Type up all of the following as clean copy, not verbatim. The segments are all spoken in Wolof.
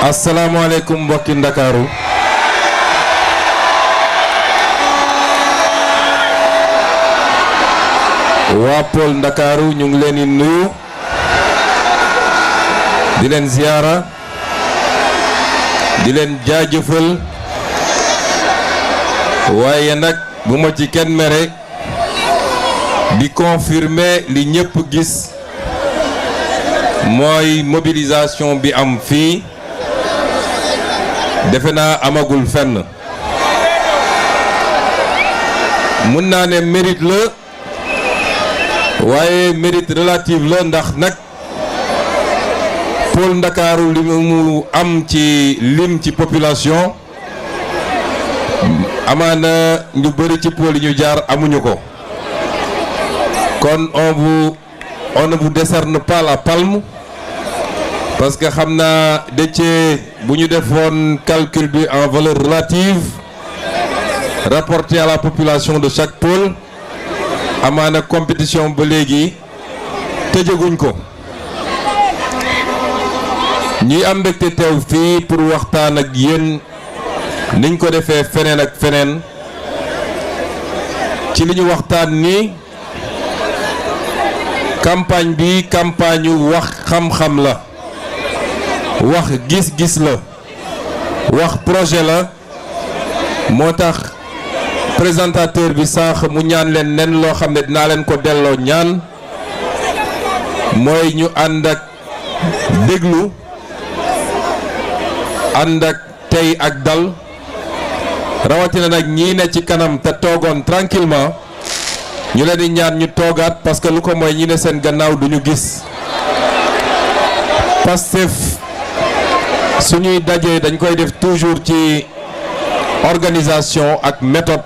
asalaamaaleykum mbokki Ndakaaru waa Pôle Ndakaaru ñu ngi leen di nuyu di leen ziyaara di leen jaajëfal waaye nag bu ma ci kenn mere di confirmer li ñëpp gis mooy mobilisation bi am fii defe naa amagul fenn mun naa ne mérite la waaye mérite relatif la ndax nag Pôle Ndakaaru li mu am ci lim ci population amaana ñu bëri ci pôle yi ñu jaar amuñu ko kon on ne vous décerne pas la palme parce que xam naa Déthié bu ñu defoon calcul bi en valeur relative rapporté à la population de chaque pôle amaana compétition ba léegi tëjaguñ ko ñuy am mbégte teew fii pour waxtaan ak yéen niñ ko defee feneen ak feneen ci li ñu waxtaan ni campagne bi campagne wax xam-xam la wax gis-gis la wax projet la moo tax présentateur bi sànq mu ñaan leen nen loo xam ne dinaa leen ko delloo ñaan mooy ñu ànd ak déglu ànd ak tey ak dal rawatina nag ñii ne ci kanam te toogoon tranquillement ñu leen di ñaan ñu toogaat parce que lu ko mooy ñi ne seen gannaaw duñu gis Pastef suñuy dajee dañ koy def toujours ci organisation ak méthode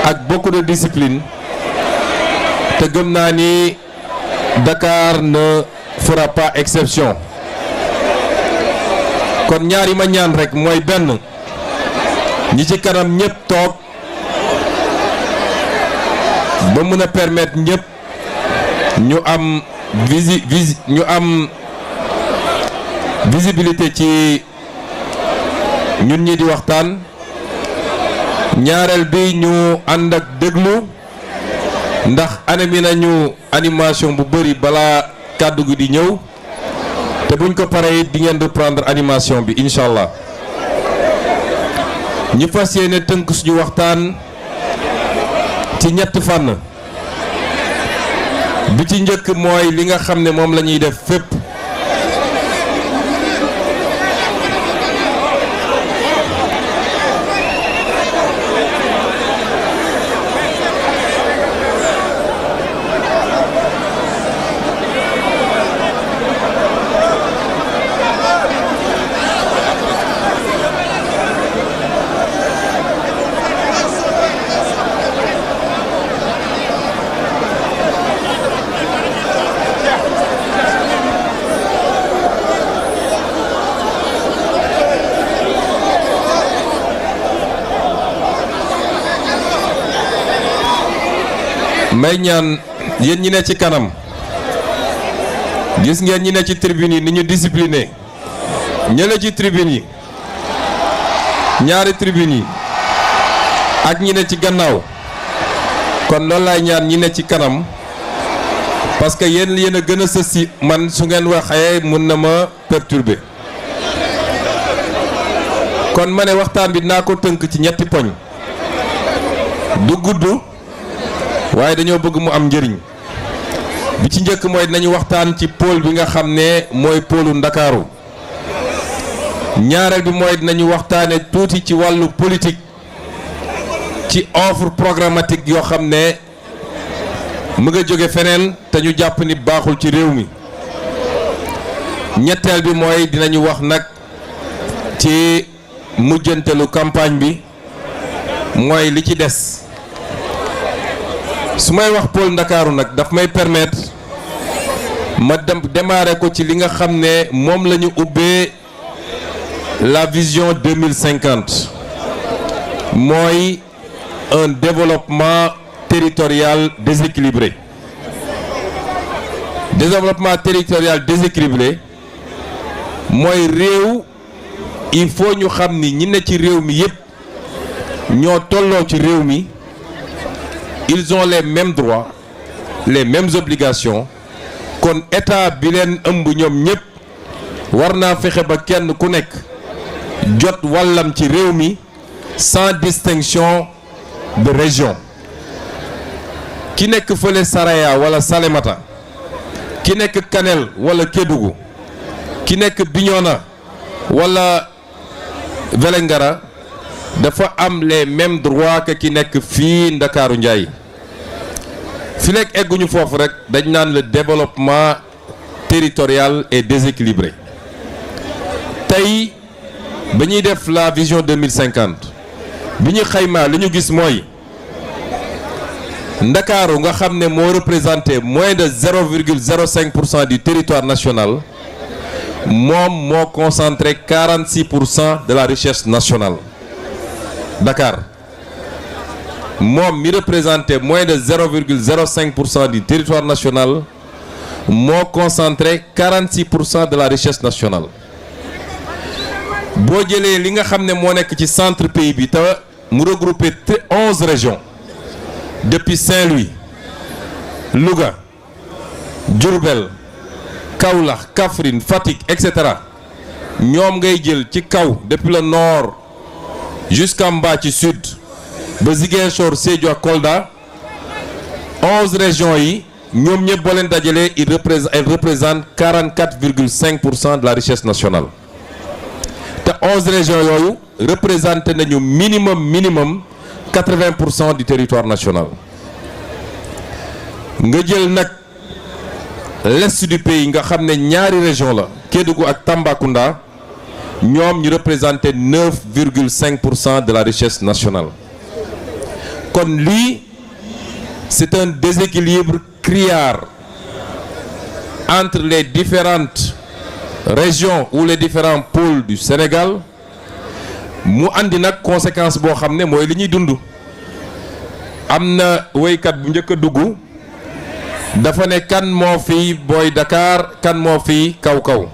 ak beaucoup de discipline te gëm naa ni Dakar ne fera pas exception kon ñaari ma ñaan rek mooy benn ñi ci kanam ñëpp toog ba mën a permettre ñëpp ñu am visibilité ci ñun ñi di waxtaan ñaareel bi ñu ànd ak déglu ndax animé nañu animation bu bëri balaa kàddu gi di ñëw te buñ ko paree di ngeen reprendre animation bi incha allah ñu fas yéene tënk suñu waxtaan ci ñett fànn bi ci njëkk mooy li nga xam ne moom la ñuy def fépp may ñaan yéen ñi ne ci kanam gis ngeen ñi ne ci tribune yi ni ñu discipliné ñële ci tribune yi ñaari tribune yi ak ñi ne ci gannaaw kon loolu laay ñaan ñi ne ci kanam parce que yéen a gën a sës si man su ngeen waxee mun na ma perturber kon ma ne waxtaan bi naa ko tënk ci ñetti poñ du gudd waaye dañoo bëgg mu am njëriñ bi ci njëkk mooy dinañu waxtaan ci pôle bi nga xam ne mooy pôlu Ndakaaru ñaareel bi mooy dinañu waxtaane tuuti ci wàllu politique ci offre programmatique yoo xam ne mu nga jóge feneen te ñu jàpp ni baaxul ci réew mi ñetteel bi mooy dinañu wax nag ci mujjantelu campagne bi mooy li ci des su may wax pôle Ndakaaru nag daf may permettre ma démarrer ko ci li nga xam ne moom la ñu ubbee la vision 2050 mooy un développement territorial déséquilibré développement territorial déséquilibré mooy réew il faut ñu xam ni ñi ne ci réew mi yépp ñoo tolloo ci réew mi. Ils ont les mêmes droits, les mêmes obligations. kon état bi leen ëmb ñoom ñépp war naa fexe ba kenn ku nekk jot wàllam ci réew mi sans distinction de région. ki nekk fële Saraya wala Salémata, ki nekk Kanel wala Kédougou, ki nekk Bignona wala Vélingara dafa am les mêmes droits que ki nekk fii Ndakaaru Njaay. fi nekk egguñu foofu rek dañ naan le développement territorial est déséquilibré. tey ba ñuy def la vision 2050 bi ñu xaymaa li ñu gis mooy Ndakaaru nga xam ne moo représenté moins de 0,05% du territoire national moom moo concentré 46% de la richesse nationale. Dakar moom mi représenté moins de 0,05% du territoire national moo concentré 46% de la richesse nationale. boo jëlee li nga xam ne moo nekk ci centre pays bi te mu regroupé 11 régions depuis Saint-Louis, Louga, Diourbel, Kaolack, Kaffrine, Fatick, etc. ñoom ngay jël ci kaw depuis le nord jusqu'en bas ci sud ba Ziguinchor, Sédhiou ak Kolda 11 régions yi ñoom ñëpp boo leen dajalee elles représentent 44,5% de la richesse nationale. te 11 régions yooyu représenté nañu minimum 80% du territoire national. nga jël nag l'est du pays nga xam ne ñaari région la Kédougou ak Tambacounda ñoom ñu représenté 9,5% de la richesse nationale. kon lii c'est un déséquilibre criard entre les différentes régions ou les différents pôles du Sénégal. mu andi nag conséquence boo xam ne mooy li ñuy dund. am na woykat bu njëkk a dugg dafa ne kan moo fi booy Dakar kan moo fi kaw kaw.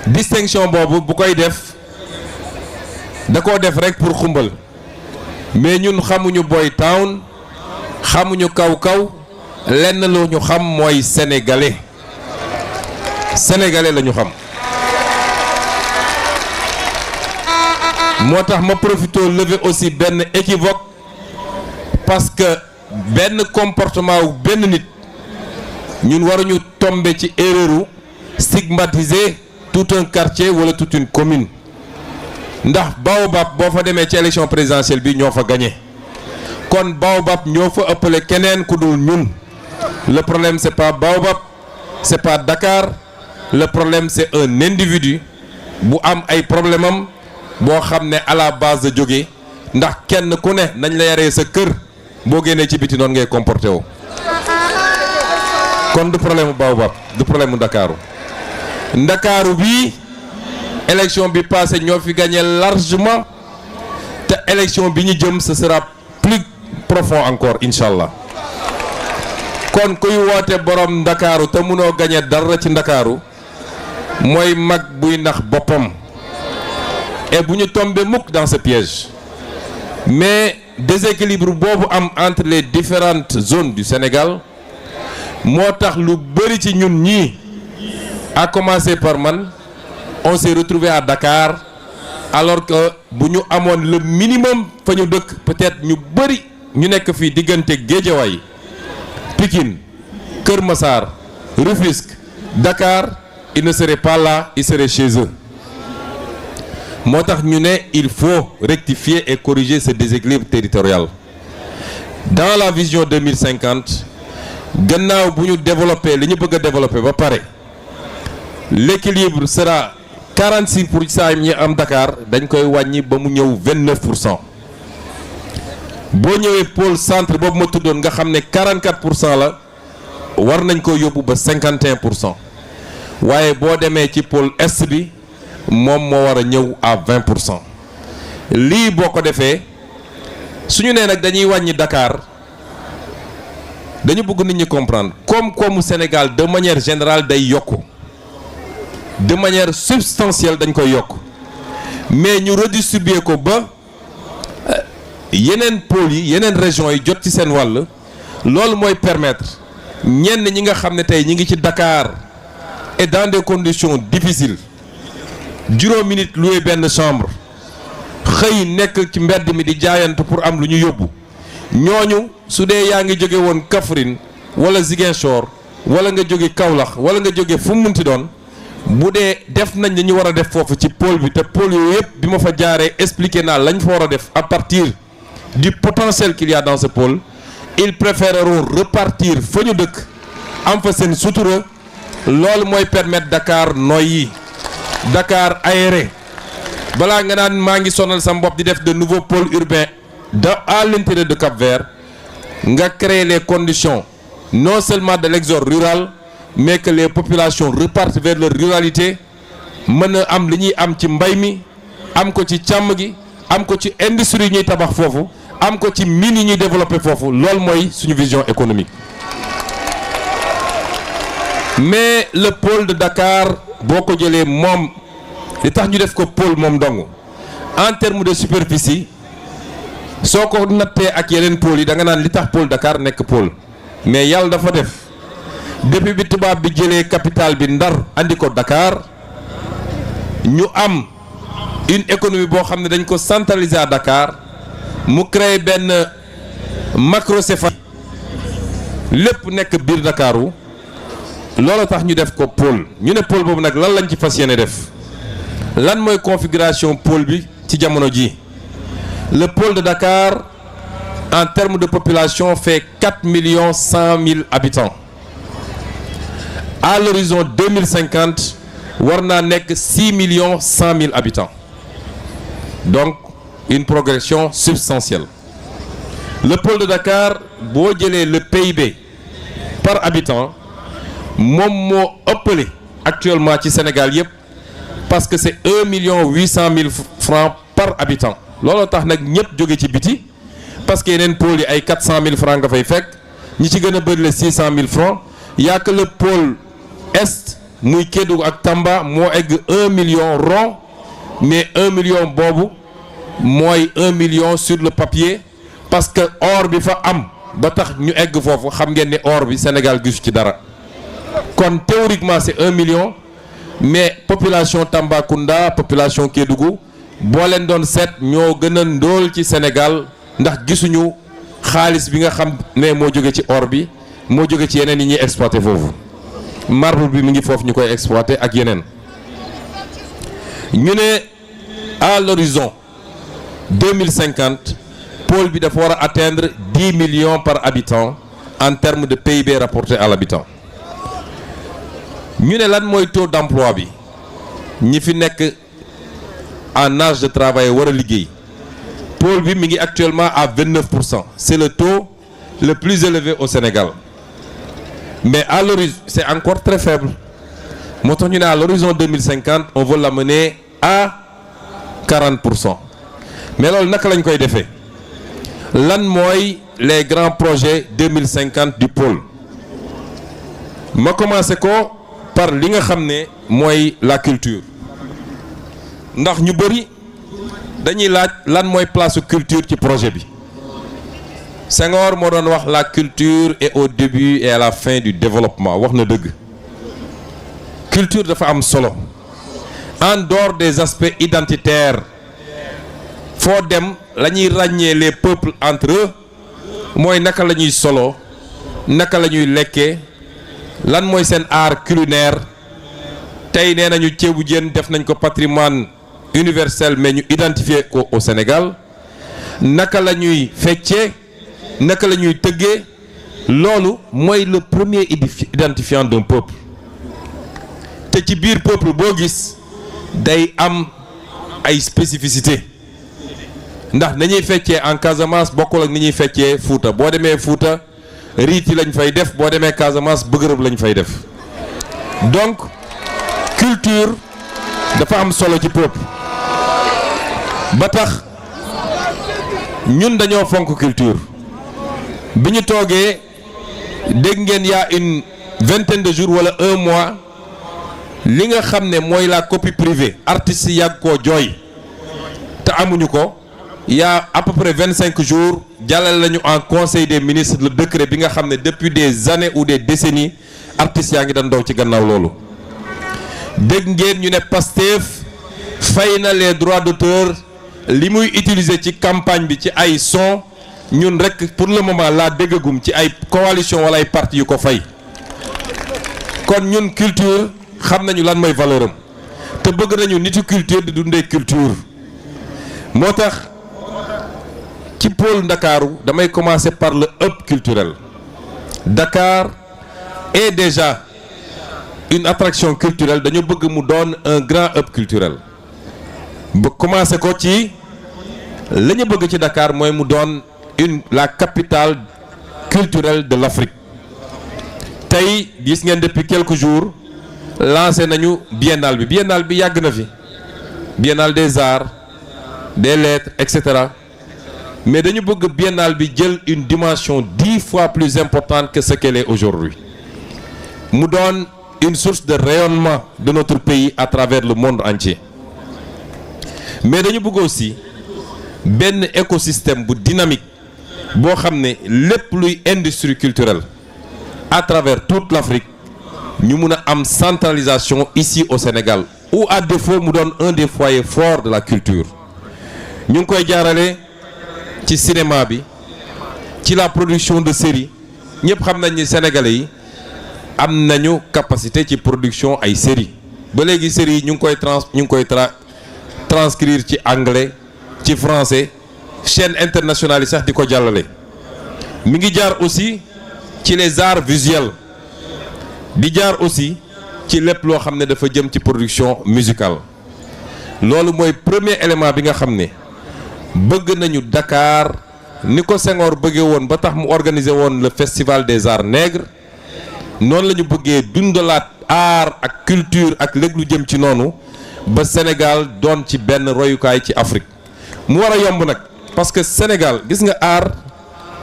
distinction boobu bu koy def da koo def rek pour xumbal mais ñun xamuñu boy town xamuñu kaw kaw lenn lu ñu xam mooy sénégalais la ñu xam. moo tax ma profité lever aussi benn équivoque parce que benn comportement wu benn nit ñun waruñu tomber ci erreur stigmatiser tout un quartier wala toute une commune ndax Baobab boo fa demee ci élection présidentielle bi ñoo fa gagné kon Baobab ñoo fa ëppale keneen ku dul ñun. le problème c'est pas Baobab c'est pas Dakar le problème c'est un individu bu am ay problème am boo xam ne à la base de jóge ndax kenn ku ne nañ la yaree sa kër boo génnee ci biti noonu ngay comporté woo. kon du problème mu Baobab du problème mu Ndakaaru bi élection bi passé ñoo fi gagné largement te élection bi ñu jëm ce sera plus profond encore incha allah. kon kuy woote borom Ndakaaru te mënoo gagné dara ci Ndakaaru mooy mag buy nax boppam. et bu ñu tombé mukk dans ce piège mais déséquilibre boobu am entre les différentes zones du Sénégal moo tax lu bëri ci ñun ñii à commencer par man on s'est retrouvé à Dakar alors que bu ñu amoon le minimum fa ñu dëkk peut-être ñu bëri ñu nekk fii diggante Guédiawaye Pikine Kër Massar Rufisque Dakar ils ne seraient pas là ils seraient chez eux. moo tax ñu ne il faut rectifier et corriger ce déséquilibre territorial. dans la vision 2050 gannaaw bu ñu développer li ñu bëgg a développer ba pare l'équilibre sera 46% ñi am Dakar dañ koy wàññi ba mu ñëw 29%. boo ñëwee pôle centre boobu ma tuddoon nga xam ne 44% la war nañ ko yóbbu ba 51%. waaye boo demee ci pôle est bi moom moo war a ñëw à 20%. lii boo ko defee suñu nee nag dañuy wàññi Dakar dañu bëgg nit ñi comprendre koom-koomu Sénégal de manière générale day yokku de manière substantielle dañ koy yokk mais ñu redistribuer ko ba yeneen pôles yi yeneen régions yi jot ci seen wàll loolu mooy permettre ñenn ñi nga xam ne tey ñi ngi ci Dakar et dans des conditions difficiles juróomi nit loué benn chambre xëy nekk ci mbedd mi di jaayante pour am lu ñu yóbbu ñooñu su dee yaa ngi jóge woon Kaffrine wala Ziguinchor wala nga jóge Kaolack wala nga jóge fu mu munti doon bu dee def nañ li ñu war a def foofu ci pôle bi te pôle yooyu yëpp bi ma fa jaaree expliqué naa lañ fa war a def à partir du potentiel qu'il y a dans ce pôle ils préféreront repartir fa ñu dëkk am fa seen sutura loolu mooy permettre Dakar noyyi Dakar aéré balaa nga naan maa ngi sonal sa bopp di def de nouveaux pôles urbains à l'intérieur de Cap-Vert nga créer les conditions non seulement de l'exode rural mais que les populations repartent vers leur ruralité mën a am li ñuy am ci mbay mi am ko ci càmm gi am ko ci industrie ñuy tabax foofu am ko ci mines yi ñuy développer foofu loolu mooy suñu vision économique. Mais le pôle de Dakar boo ko jëlee moom li tax ñu def ko pôle moom dong en termes de superficie soo ko nattee ak yeneen pôles yi da nga naan li tax pôle Dakar nekk pôle mais yàlla dafa def depuis bi tubaab bi jëlee capitale bi Ndar andi ko Dakar ñu am une économie boo xam ne dañ ko centraliser à Dakar mu créé benn macrocéphalie lépp nekk biir Dakaru loolu tax ñu def ko pôle ñu ne pôle boobu nag lan lañ ci fas yéene def lan mooy configuration pôle bi ci jamono ji le pôle de Dakar en termes de population fait 4 100 000 habitants à l'horizon 2050 war naa nekk 6 100 000 habitants donc une progression substantielle le pôle de Dakar boo jëlee le PIB par habitant moom moo ëppale actuellement ci Sénégal yëpp parce que c'est 1 800 000 francs par habitant looloo tax nag ñëpp jóge ci biti parce que yeneen pôles yi ay 400 000 francs nga fay fekk ñi ci gën a bëri le 600 000 francs y'a que le pôle est muy Kédougou ak Tamba moo egg 1 million rond mais 1 million boobu mooy 1 million sur le papier parce que or bi fa am ba tax ñu egg foofu xam ngeen ne or bi Sénégal gisu ci dara kon théoriquement c'est 1 million mais population Tambacounda population Kédougou boo leen doon seet ñoo gën a ndóol ci Sénégal ndax gisuñu xaalis bi nga xam ne moo jóge ci or bi moo jóge ci yeneen yi ñuy exploité foofu marbre bi mi ngi foofu ñu koy exploité ak yeneen ñu ne à l'horizon 2050 pôle bi dafa war a atteindre 10 millions par habitant en termes de PIB rapporté à l'habitant ñu ne lan mooy taux d'emploi bi ñi fi nekk en âge de travail war a liggéey pôle bi mi ngi actuellement à 29%. C'est le taux le plus élevé au Sénégal mais à l'horizon c'est encore très faible moo tax ñu ne à l'horizon 2050 on veut l'amener à 40%. mais loolu naka lañ koy defee lan mooy les grands projets 2050 du pôle ma commencé ko par li nga xam ne mooy la culture ndax ñu bëri dañuy laaj lan mooy place culture ci projet bi Senghor moo doon wax la culture est au début et à la fin du développement wax na dëgg culture dafa am solo en dehors des aspects identitaires foo dem la ñuy ràññee les peuples entre eux mooy naka la ñuy solo naka la ñuy lekkee lan mooy seen art culinaire tey nee nañu ceebu jën def nañ ko patrimoine universel mais ñu identifier ko au Sénégal naka la ñuy feccee naka la ñuy tëggee loolu mooy le premier identifiant d'un peuple te ci biir peuple boo gis day am ay spécificité ndax nañuy feccee en Casamance bokkul ak ni ñuy feccee Fouta boo demee Fouta riiti lañ fay def boo demee Casamance bëgërëb lañ fay def donc culture dafa am solo ci peuple ba tax ñun dañoo fonk culture bi ñu toogee dégg ngeen y a une vingtaine de jours wala un mois li nga xam ne mooy la copie privée artistes yi yàgg koo jooy te amuñu ko. Il y a à peu près 25 jours jàllale lañu en conseil des ministres le décret bi nga xam ne depuis des années ou des décennies artistes yaa ngi doon daw ci gannaaw loolu. dégg ngeen ñu ne Pastef fay na les droits d'auteur li muy utiliser ci campagne bi ci ay son ñun rek pour le moment laa déggagum ci ay coalition wala ay parti yu ko fay. kon ñun culture xam nañu lan mooy valeur am te bëgg nañu nitu culture di dundee culture moo tax. ci pôle Ndakaaru damay commencer par le hub culturel. Dakar est déjà une attraction culturelle dañu bëgg mu doon un grand hub culturel ba commencer ko ci la ñu bëgg ci Dakar mooy mu doon la capitale culturelle de l'Afrique. tey gis ngeen depuis quelques jours lancé nañu biennale bi yàgg na fi biennale des arts des lettres etc. mais dañu bëgg biennale bi jël une dimension 10 fois plus importante que ce qu'elle est aujourd'hui mu doon une source de rayonnement de notre pays à travers le monde entier mais dañu bëgg aussi benn écosystème bu dynamique boo xam ne lépp luy industrie culturelle à travers toute l'Afrique ñu mun a am centralisation ici au Sénégal ou à défaut mu doon un des foyers forts de la culture ñu ngi koy jaarale ci cinéma bi ci la production de séries ñëpp xam nañ ni sénégalais yi am nañu capacité ci production ay séries ba léegi séries yi ñu ngi koy transcrire ci anglais ci français chaîne internationale yi sax di ko jàllale. mi ngi jaar aussi ci les arts visuels di jaar aussi ci lépp loo xam ne dafa jëm ci production musicale loolu mooy premier élément bi nga xam ne. bëgg nañu Dakar ni ko Senghor bëggee woon ba tax mu organiser woon le festival des arts nègres noonu la ñu bëggee dundalaat art ak culture ak léegi lu jëm ci noonu ba Sénégal doon ci benn royukaay ci Afrique mu war a yomb nag parce que Sénégal gis nga art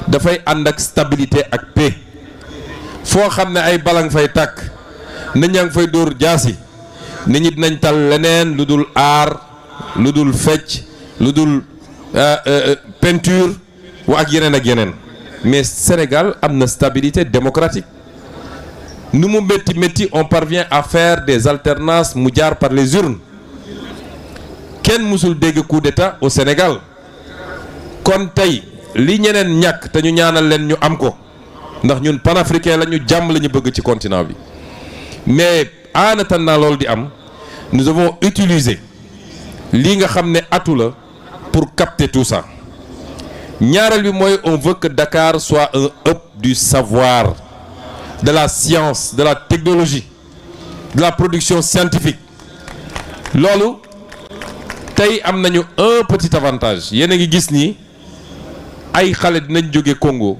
dafay ànd ak stabilité ak paix foo xam ne ay balang fay tàkk nit ñaa ngi fay dóor jaasi nit ñi dinañ tal leneen lu dul art lu dul fecc lu dul peinture wa ak yeneen mais Sénégal am na stabilité démocratique nu mu métti on parvient à faire des alternances mu jaar par les urnes kenn mësul dégg coup d'état au Sénégal kon tey li ñeneen ñàkk te ñu ñaanal leen ñu am ko ndax ñun panafricain la ñu jàmm la ñu bëgg ci continent bi mais en attendant loolu di am nous avons utilisé lii nga xam ne atu la pour capter tout ça ñaareel bi mooy on veut que Dakar soit un hub du savoir de la science de la technologie de la production scientifique loolu tey am nañu un petit avantage yéen a ngi gis ni ay xale dinañ jóge Congo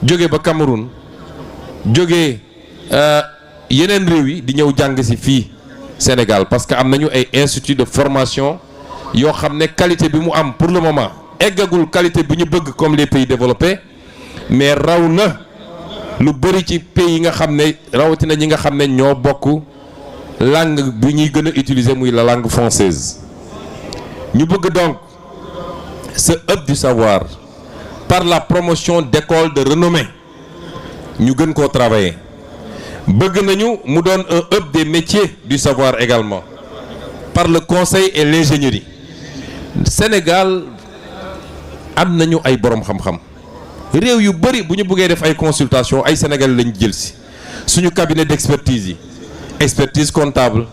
jóge ba Cameroun jóge yeneen réew yi di ñëw jàng si fii Sénégal parce que am nañu ay institut de formation yoo xam ne qualité bi mu am pour le moment eggagul qualité bi ñu bëgg comme les pays développés mais raw na lu bëri ci pays yi nga xam ne rawatina ñi nga xam ne ñoo bokk langue bi ñuy gën a utiliser muy la langue française ñu bëgg donc ce hub du savoir par la promotion d'écoles de renommée ñu gën koo travailler bëgg nañu mu doon un hub des métiers du savoir également par le conseil et l'ingénierie Sénégal am nañu ay borom xam-xam réew yu bëri bu ñu bëggee def ay consultation ay Sénégalais lañu jël si suñu cabinet d'expertise yi expertise comptable